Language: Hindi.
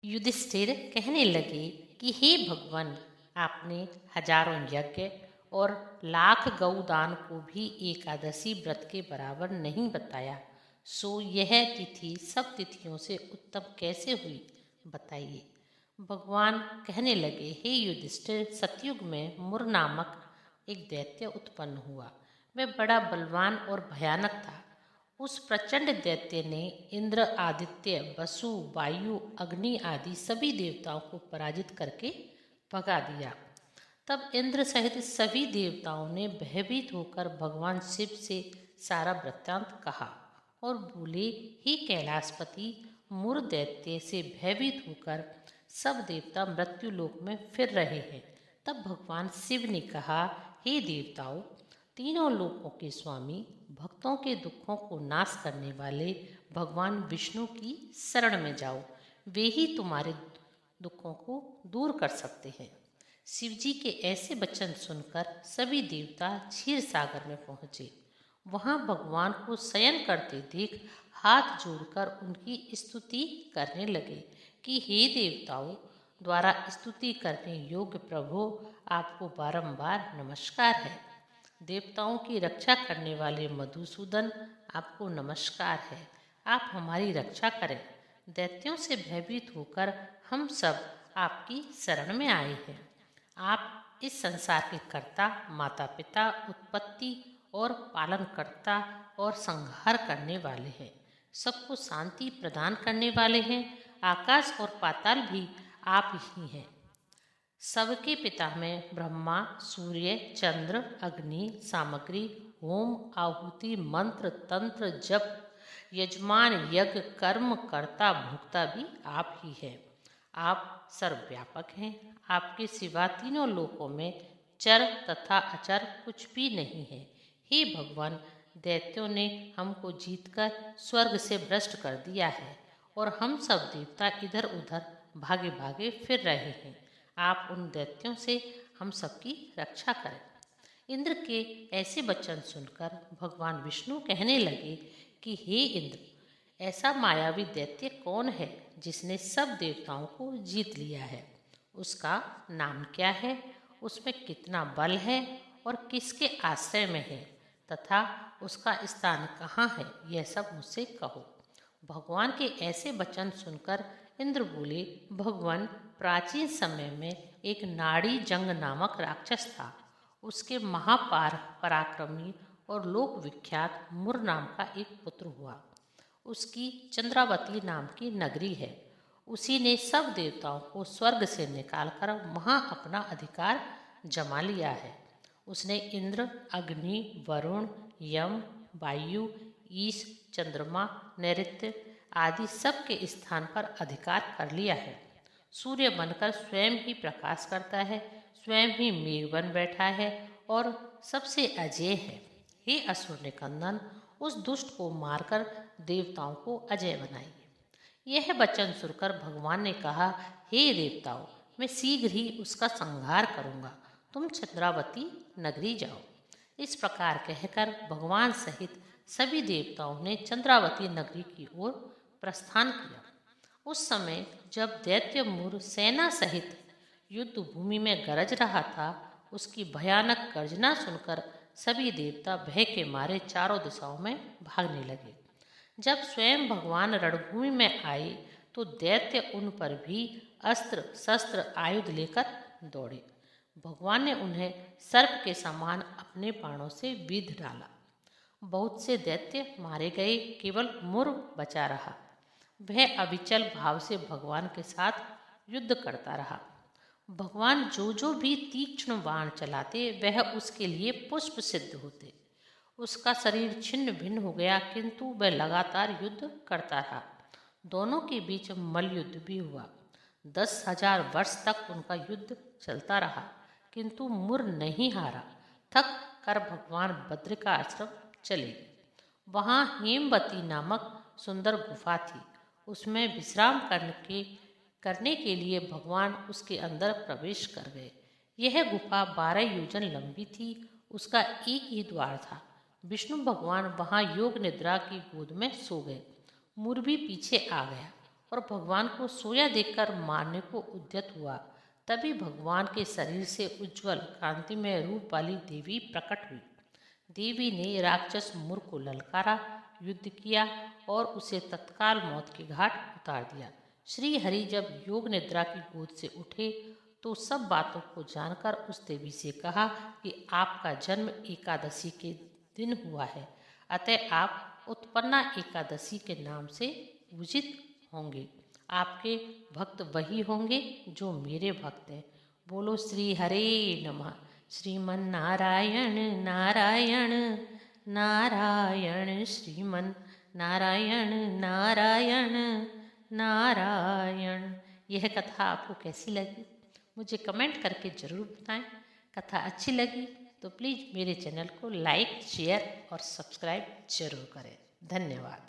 युधिष्ठिर कहने लगे कि हे भगवान, आपने हजारों यज्ञ और लाख गौदान को भी एकादशी व्रत के बराबर नहीं बताया, सो यह तिथि सब तिथियों से उत्तम कैसे हुई, बताइए। भगवान कहने लगे, हे युधिष्ठिर, सतयुग में मुर नामक एक दैत्य उत्पन्न हुआ। वह बड़ा बलवान और भयानक था। उस प्रचंड दैत्य ने इंद्र, आदित्य, वसु, वायु, अग्नि आदि सभी देवताओं को पराजित करके भगा दिया। तब इंद्र सहित सभी देवताओं ने भयभीत होकर भगवान शिव से सारा वृत्तांत कहा और बोले, हे कैलाशपति, मुर दैत्य से भयभीत होकर सब देवता मृत्यु लोक में फिर रहे हैं। तब भगवान शिव ने कहा, हे देवताओं, तीनों लोकों के स्वामी, भक्तों के दुखों को नाश करने वाले भगवान विष्णु की शरण में जाओ। वे ही तुम्हारे दुखों को दूर कर सकते हैं। शिवजी के ऐसे वचन सुनकर सभी देवता क्षीर सागर में पहुँचे। वहाँ भगवान को शयन करते देख हाथ जोड़कर उनकी स्तुति करने लगे कि हे देवताओं द्वारा स्तुति करने योग्य प्रभु, आपको बारंबार नमस्कार है। देवताओं की रक्षा करने वाले मधुसूदन, आपको नमस्कार है। आप हमारी रक्षा करें। दैत्यों से भयभीत होकर हम सब आपकी शरण में आए हैं। आप इस संसार के कर्ता, माता पिता, उत्पत्ति और पालनकर्ता और संहार करने वाले हैं। सबको शांति प्रदान करने वाले हैं। आकाश और पाताल भी आप ही हैं। सबके पिता में ब्रह्मा, सूर्य, चंद्र, अग्नि, सामग्री, होम, आहुति, मंत्र, तंत्र, जप, यजमान, यज्ञ, कर्म, कर्ता, भोक्ता भी आप ही हैं। आप सर्वव्यापक हैं। आपके सिवा तीनों लोकों में चर तथा अचर कुछ भी नहीं है। हे भगवान, दैत्यों ने हमको जीतकर स्वर्ग से भ्रष्ट कर दिया है और हम सब देवता इधर उधर भागे भागे फिर रहे हैं। आप उन दैत्यों से हम सबकी रक्षा करें। इंद्र के ऐसे वचन सुनकर भगवान विष्णु कहने लगे कि हे इंद्र, ऐसा मायावी दैत्य कौन है जिसने सब देवताओं को जीत लिया है? उसका नाम क्या है? उसमें कितना बल है और किसके आश्रय में है तथा उसका स्थान कहाँ है? यह सब मुझसे कहो। भगवान के ऐसे वचन सुनकर इंद्र बोले, भगवान, प्राचीन समय में एक नाड़ी जंग नामक राक्षस था। उसके महापार पराक्रमी और लोक विख्यात मुर नाम का एक पुत्र हुआ। उसकी चंद्रावती नाम की नगरी है। उसी ने सब देवताओं को स्वर्ग से निकालकर वहाँ अपना अधिकार जमा लिया है। उसने इंद्र, अग्नि, वरुण, यम, वायु, ईश, चंद्रमा, नैऋत्य आदि सब के स्थान पर अधिकार कर लिया है। सूर्य बनकर स्वयं ही प्रकाश करता है, स्वयं ही मेघ बन बैठा है और सबसे अजय है। हे असुर निकंदन, उस दुष्ट को मारकर देवताओं को अजय बनाइए। यह वचन सुनकर भगवान ने कहा, हे देवताओं, मैं शीघ्र ही उसका संहार करूँगा। तुम चंद्रावती नगरी जाओ। इस प्रकार कहकर भगवान सहित सभी देवताओं ने चंद्रावती नगरी की ओर प्रस्थान किया। उस समय जब दैत्य मुर सेना सहित युद्ध भूमि में गरज रहा था, उसकी भयानक गर्जना सुनकर सभी देवता भय के मारे चारों दिशाओं में भागने लगे। जब स्वयं भगवान रणभूमि में आए तो दैत्य उन पर भी अस्त्र शस्त्र आयुध लेकर दौड़े। भगवान ने उन्हें सर्प के समान अपने बाणों से बीध डाला। बहुत से दैत्य मारे गए, केवल मुर बचा रहा। वह अविचल भाव से भगवान के साथ युद्ध करता रहा। भगवान जो भी तीक्ष्ण बाण चलाते, वह उसके लिए पुष्प सिद्ध होते। उसका शरीर छिन्न भिन्न हो गया, किंतु वह लगातार युद्ध करता रहा। दोनों के बीच मल्लयुद्ध भी हुआ। 10,000 वर्ष तक उनका युद्ध चलता रहा, किंतु मुर नहीं हारा। थक कर भगवान भद्र का आश्रम चले। वहाँ हेमवती नामक सुंदर गुफा थी। उसमें विश्राम करने के लिए भगवान उसके अंदर प्रवेश कर गए। यह गुफा 12 योजन लंबी थी। उसका एक ही द्वार था। विष्णु भगवान वहाँ योग निद्रा की गोद में सो गए। मुर भी पीछे आ गया और भगवान को सोया देखकर मारने को उद्यत हुआ। तभी भगवान के शरीर से उज्जवल कांतिमय रूप वाली देवी प्रकट हुई। देवी ने राक्षस मुर को ललकारा, युद्ध किया और उसे तत्काल मौत के घाट उतार दिया। श्री हरि जब योग निद्रा की गोद से उठे तो सब बातों को जानकर उस देवी से कहा कि आपका जन्म एकादशी के दिन हुआ है, अतः आप उत्पन्ना एकादशी के नाम से पूजित होंगे। आपके भक्त वही होंगे जो मेरे भक्त हैं। बोलो श्री हरे नमः। श्रीमन नारायण नारायण नारायण, श्रीमन नारायण नारायण नारायण। यह कथा आपको कैसी लगी मुझे कमेंट करके ज़रूर बताएं। कथा अच्छी लगी तो प्लीज़ मेरे चैनल को लाइक, शेयर और सब्सक्राइब जरूर करें। धन्यवाद।